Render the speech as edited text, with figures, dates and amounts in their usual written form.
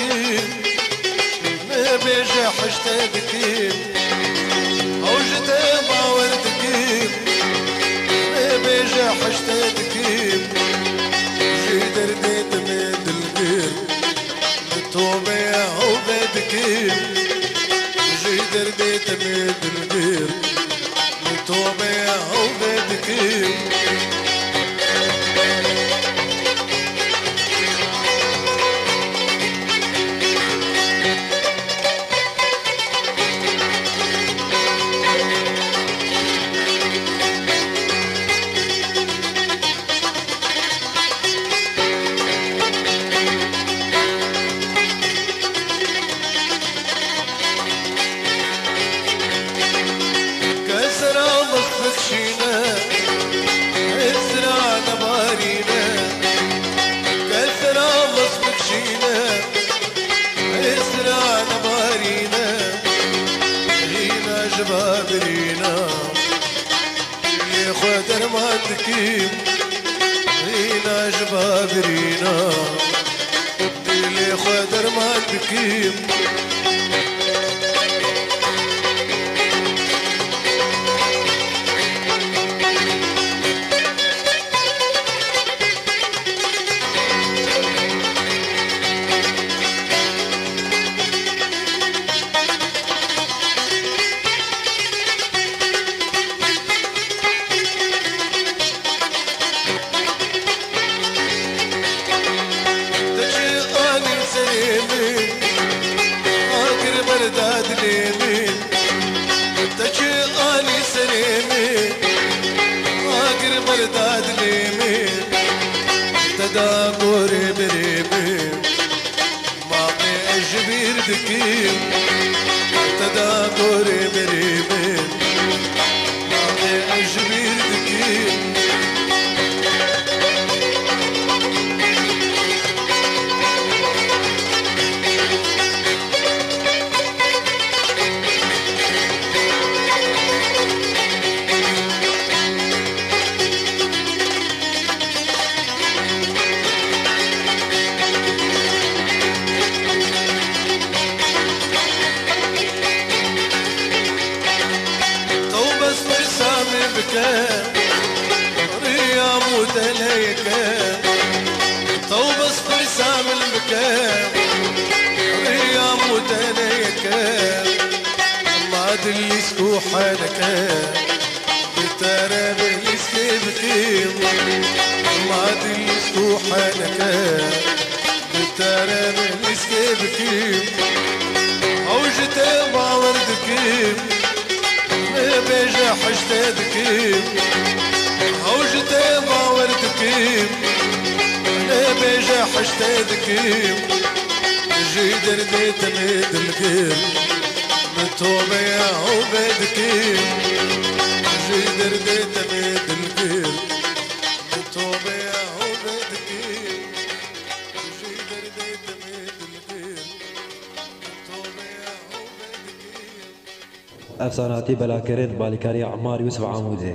دكيم بيجي حشت دكيم اوجت باور دكيم بيجي حشت دكيم جي درديت ميد الغير توبة يا هوبة دكيم جي درديت ميد الغير توبة يا هوبة دكيم بابرينا اللي خدر ما تكيم رينا جبابرينا اللي خدر ما تكيم برداد ليمين تجي اني سليمين اقر برداد ليمين تدابوري بريمين ما في اجبير دكيم تدابوري بريمين ما في اجبير دكيم ريام ودليكه طوب اصفر سام البكاء ريام ودليكه ما دلي سكوحانك بترى بالسلي بكيم ما دلي سكوحانك بترى بالسلي بكيم اوجت باور دكيم بيجي حشت دكيم اوجت باور دكيم بيجي حشت دكيم جي درديت ميد الغير متوبة يا هوبة دكيم جي درديت ميد الغير متوبة يا هوبة دكيم جي درديت ميد الغير متوبة يا هوبة دكيم افساناتی بلاکرین بالکاری عمار یوسف عمودی